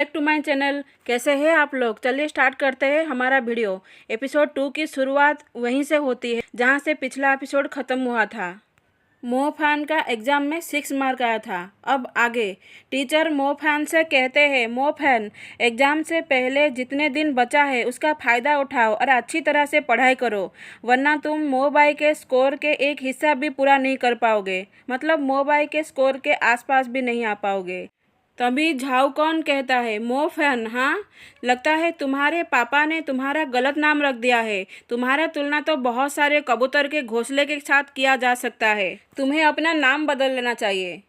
Back to my channel. कैसे हैं आप लोग? चलिए स्टार्ट करते हैं हमारा वीडियो। एपिसोड 2 की शुरुआत वहीं से होती है जहां से पिछला एपिसोड ख़त्म हुआ था। मोहफान का एग्ज़ाम में 6 मार्क आया था। अब आगे टीचर मोहफान से कहते हैं, मोहफान एग्ज़ाम से पहले जितने दिन बचा है उसका फ़ायदा उठाओ और अच्छी तरह से पढ़ाई करो, वरना तुम मोबाइल के स्कोर के एक हिस्सा भी पूरा नहीं कर पाओगे। मतलब मोबाइल के स्कोर के आसपास भी नहीं आ पाओगे। तभी झाऊ कौन कहता है, मोहफान, हाँ, लगता है तुम्हारे पापा ने तुम्हारा गलत नाम रख दिया है। तुम्हारा तुलना तो बहुत सारे कबूतर के घोंसले के साथ किया जा सकता है। तुम्हें अपना नाम बदल लेना चाहिए।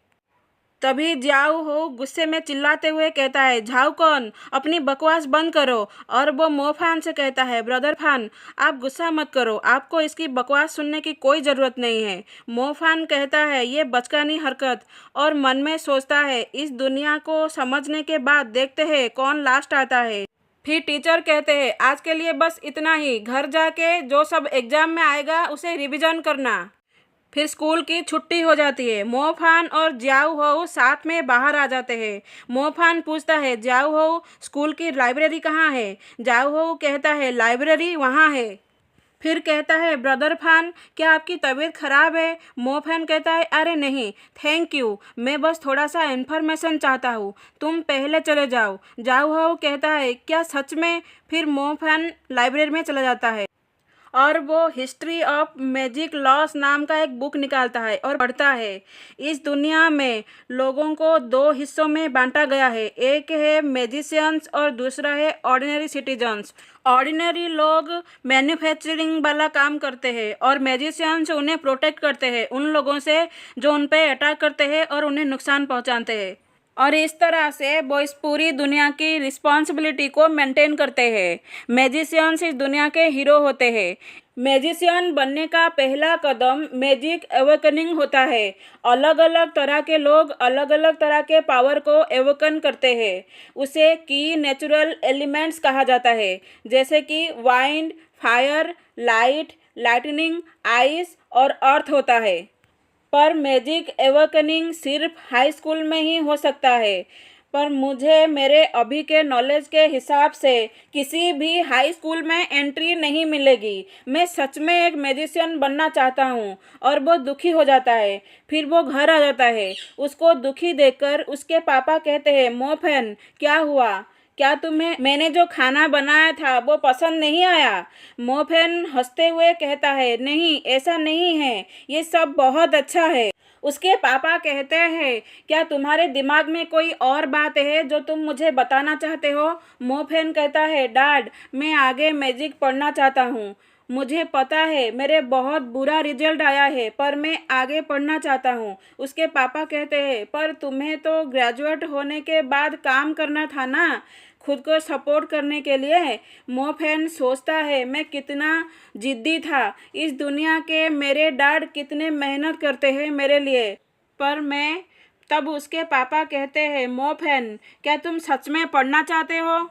तभी जाऊ हो गुस्से में चिल्लाते हुए कहता है, झाऊ कौन, अपनी बकवास बंद करो। और वो मोहफान से कहता है, ब्रदर फान, आप गुस्सा मत करो, आपको इसकी बकवास सुनने की कोई ज़रूरत नहीं है। मोहफान कहता है, ये बचकानी हरकत, और मन में सोचता है, इस दुनिया को समझने के बाद देखते हैं कौन लास्ट आता है। फिर टीचर कहते हैं, आज के लिए बस इतना ही, घर जाके जो सब एग्ज़ाम में आएगा उसे रिवीजन करना। फिर स्कूल की छुट्टी हो जाती है। मोहफान और जियाऊ हो साथ में बाहर आ जाते हैं। मोहफान पूछता है, जियाऊ हो, स्कूल की लाइब्रेरी कहाँ है? जियाऊ हो कहता है, लाइब्रेरी वहाँ है। फिर कहता है, ब्रदर फान, क्या आपकी तबीयत ख़राब है? मोहफान कहता है, अरे नहीं, थैंक यू, मैं बस थोड़ा सा इन्फॉर्मेशन चाहता हूँ, तुम पहले चले जाओ। जियाऊ हो कहता है, क्या सच में? फिर मोहफान लाइब्रेरी में चला जाता है और वो हिस्ट्री ऑफ मैजिक लॉस नाम का एक बुक निकालता है और पढ़ता है। इस दुनिया में लोगों को 2 हिस्सों में बांटा गया है, एक है मैजिशियंस और दूसरा है ऑर्डिनरी सिटीजन्स। ऑर्डिनरी लोग मैन्युफैक्चरिंग वाला काम करते हैं और मैजिशियंस उन्हें प्रोटेक्ट करते हैं उन लोगों से जो उन पे अटैक करते हैं और उन्हें नुकसान पहुंचाते हैं। और इस तरह से वो इस पूरी दुनिया की रिस्पॉन्सिबिलिटी को मेंटेन करते हैं। मैजिशियंस इस दुनिया के हीरो होते हैं। मैजिशियन बनने का पहला कदम मैजिक एवेकनिंग होता है। अलग अलग तरह के लोग अलग अलग तरह के पावर को एवेकन करते हैं। उसे की नेचुरल एलिमेंट्स कहा जाता है, जैसे कि wind, fire, light, lightning, ice और अर्थ होता है। पर मैजिक एवेकनिंग सिर्फ हाई स्कूल में ही हो सकता है। पर मुझे मेरे अभी के नॉलेज के हिसाब से किसी भी हाई स्कूल में एंट्री नहीं मिलेगी। मैं सच में एक मैजिशियन बनना चाहता हूँ। और वो दुखी हो जाता है। फिर वो घर आ जाता है। उसको दुखी देखकर उसके पापा कहते हैं, मोहफान, क्या हुआ? क्या तुम्हें मैंने जो खाना बनाया था वो पसंद नहीं आया? मोहफान हंसते हुए कहता है, नहीं, ऐसा नहीं है, ये सब बहुत अच्छा है। उसके पापा कहते हैं, क्या तुम्हारे दिमाग में कोई और बात है जो तुम मुझे बताना चाहते हो? मोहफान कहता है, डैड, मैं आगे मैजिक पढ़ना चाहता हूँ। मुझे पता है मेरे बहुत बुरा रिजल्ट आया है, पर मैं आगे पढ़ना चाहता हूँ। उसके पापा कहते हैं, पर तुम्हें तो ग्रेजुएट होने के बाद काम करना था ना, खुद को सपोर्ट करने के लिए। मोहफान सोचता है, मैं कितना जिद्दी था, इस दुनिया के मेरे डैड कितने मेहनत करते हैं मेरे लिए, पर मैं। तब उसके पापा कहते हैं, मोहफान, क्या तुम सच में पढ़ना चाहते हो?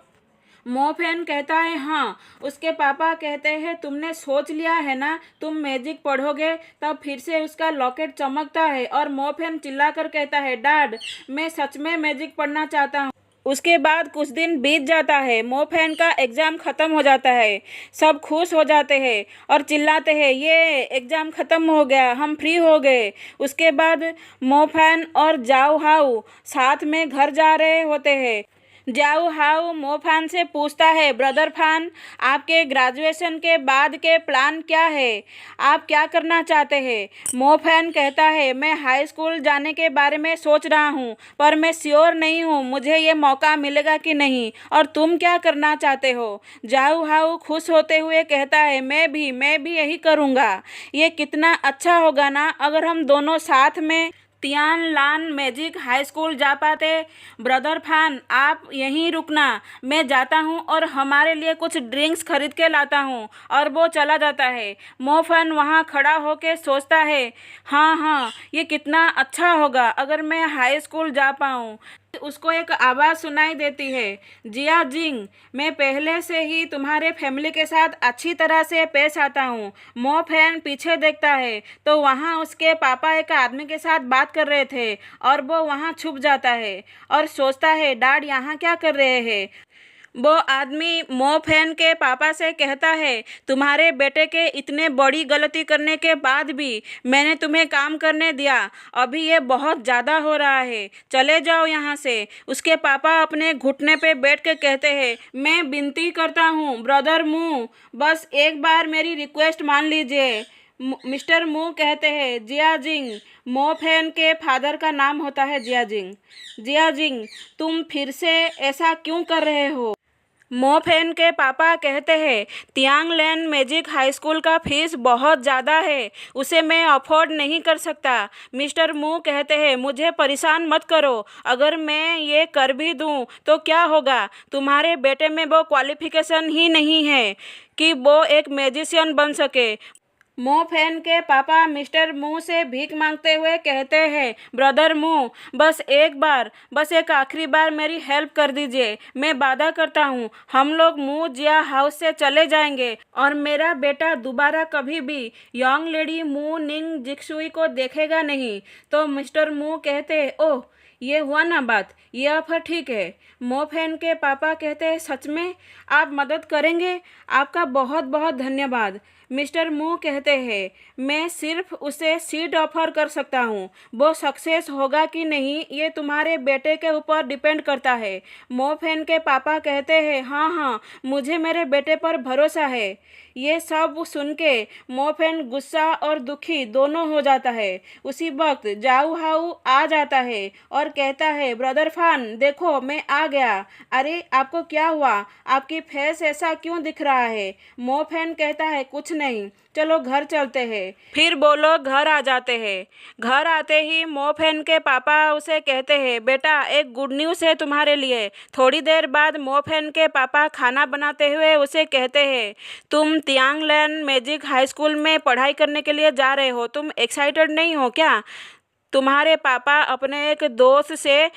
मोहफान कहता है, हाँ। उसके पापा कहते हैं, तुमने सोच लिया है ना तुम मैजिक पढ़ोगे? तब फिर से उसका लॉकेट चमकता है और मोहफान चिल्लाकर कहता है, डैड, मैं सच में मैजिक पढ़ना चाहता हूँ। उसके बाद कुछ दिन बीत जाता है। मोहफान का एग्ज़ाम ख़त्म हो जाता है। सब खुश हो जाते हैं और चिल्लाते हैं, ये एग्ज़ाम ख़त्म हो गया, हम फ्री हो गए। उसके बाद मोहफान और जाऊ हाउ साथ में घर जा रहे होते हैं। जाऊ हाउ मोहफान से पूछता है, ब्रदर फान, आपके ग्रेजुएशन के बाद के प्लान क्या है? आप क्या करना चाहते हैं? मोहफान कहता है, मैं हाई स्कूल जाने के बारे में सोच रहा हूँ, पर मैं श्योर नहीं हूँ मुझे ये मौका मिलेगा कि नहीं। और तुम क्या करना चाहते हो? जाऊ हाउ खुश होते हुए कहता है, मैं भी यही करूँगा। ये कितना अच्छा होगा ना अगर हम दोनों साथ में तियान लान मैजिक हाई स्कूल जा पाते। ब्रदर फान, आप यहीं रुकना, मैं जाता हूँ और हमारे लिए कुछ ड्रिंक्स खरीद के लाता हूँ। और वो चला जाता है। मोहफान वहाँ खड़ा होकर सोचता है, हाँ हाँ, ये कितना अच्छा होगा अगर मैं हाई स्कूल जा पाऊँ। उसको एक आवाज़ सुनाई देती है, जिया जिंग, मैं पहले से ही तुम्हारे फैमिली के साथ अच्छी तरह से पेश आता हूँ। मोहफान पीछे देखता है तो वहाँ उसके पापा एक आदमी के साथ बात बात कर रहे थे और वो वहाँ छुप जाता है और सोचता है डैड यहाँ क्या कर रहे हैं। वो आदमी मो फैन के पापा से कहता है तुम्हारे बेटे के इतने बड़ी गलती करने के बाद भी मैंने तुम्हें काम करने दिया, अभी ये बहुत ज़्यादा हो रहा है, चले जाओ यहाँ से। उसके पापा अपने घुटने पे बैठ के कहते हैं मैं विनती करता हूँ ब्रदर मू, बस एक बार मेरी रिक्वेस्ट मान लीजिए। मिस्टर मू कहते हैं जिया जिंग, मो फैन के फादर का नाम होता है जिया जिंग। जिया जिंग तुम फिर से ऐसा क्यों कर रहे हो? मो फैन के पापा कहते हैं तियांग लैन मैजिक हाई स्कूल का फीस बहुत ज़्यादा है, उसे मैं अफोर्ड नहीं कर सकता। मिस्टर मू कहते हैं मुझे परेशान मत करो, अगर मैं ये कर भी दूँ तो क्या होगा, तुम्हारे बेटे में वो क्वालिफिकेशन ही नहीं है कि वो एक मैजिशियन बन सके। मो फैन के पापा मिस्टर मू से भीख मांगते हुए कहते हैं ब्रदर मू, बस एक बार, बस एक आखिरी बार मेरी हेल्प कर दीजिए। मैं वादा करता हूँ हम लोग मू जिया हाउस से चले जाएंगे और मेरा बेटा दोबारा कभी भी यंग लेडी मू निंग जिक्सुई को देखेगा नहीं। तो मिस्टर मू कहते हैं ओह ये हुआ ना बात, ये ऑफर ठीक है। मो फैन के पापा कहते हैं सच में आप मदद करेंगे, आपका बहुत बहुत धन्यवाद। मिस्टर मू कहते हैं मैं सिर्फ उसे सीट ऑफर कर सकता हूँ, वो सक्सेस होगा कि नहीं ये तुम्हारे बेटे के ऊपर डिपेंड करता है। मो फैन के पापा कहते हैं हाँ हाँ मुझे मेरे बेटे पर भरोसा है। ये सब सुन के मो फैन गुस्सा और दुखी दोनों हो जाता है। उसी वक्त जाऊ हाउ आ जाता है और कहता है ब्रदर फान देखो मैं आ गया। अरे आपको क्या हुआ, आपकी फेस ऐसा क्यों दिख रहा है? मो फैन कहता है कुछ नहीं, चलो घर चलते हैं। फिर वो लोग घर आ जाते हैं। घर आते ही मो फैन के पापा उसे कहते हैं बेटा एक गुड न्यूज़ है तुम्हारे लिए। थोड़ी देर बाद मो फैन के पापा खाना बनाते हुए उसे कहते हैं तुम तियांग लैन मैजिक हाई स्कूल में पढ़ाई करने के लिए जा रहे हो, तुम एक्साइटेड नहीं हो क्या? तुम्हारे पापा अपने एक दोस्त से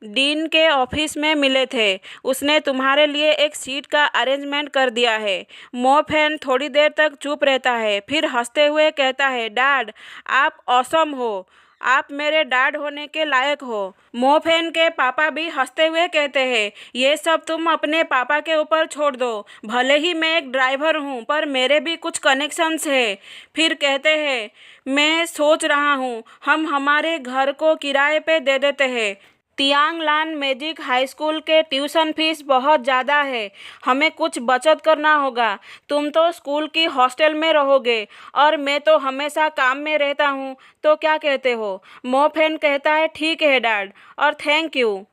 डीन के ऑफिस में मिले थे, उसने तुम्हारे लिए एक सीट का अरेंजमेंट कर दिया है। मो फैन थोड़ी देर तक चुप रहता है, फिर हंसते हुए कहता है डैड आप ऑसम हो, आप मेरे डैड होने के लायक हो। मो फैन के पापा भी हंसते हुए कहते हैं ये सब तुम अपने पापा के ऊपर छोड़ दो, भले ही मैं एक ड्राइवर हूँ पर मेरे भी कुछ कनेक्शंस है। फिर कहते हैं मैं सोच रहा हूँ हम हमारे घर को किराए पे दे देते हैं। तियांग लान मैजिक हाई स्कूल के ट्यूशन फीस बहुत ज़्यादा है, हमें कुछ बचत करना होगा। तुम तो स्कूल की हॉस्टल में रहोगे और मैं तो हमेशा काम में रहता हूँ, तो क्या कहते हो? मो फैन कहता है ठीक है डैड और थैंक यू।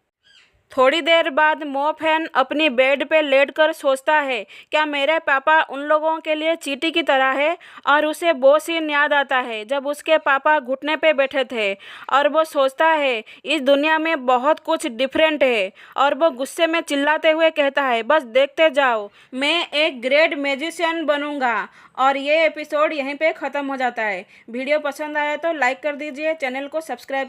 थोड़ी देर बाद मो फैन अपनी बेड पे लेटकर सोचता है क्या मेरे पापा उन लोगों के लिए चींटी की तरह है, और उसे वो सीन याद आता है जब उसके पापा घुटने पे बैठे थे और वो सोचता है इस दुनिया में बहुत कुछ डिफरेंट है और वो गुस्से में चिल्लाते हुए कहता है बस देखते जाओ मैं एक ग्रेट मैजिशियन बनूंगा। और ये एपिसोड यहीं पे ख़त्म हो जाता है। वीडियो पसंद आया तो लाइक कर दीजिए, चैनल को सब्सक्राइब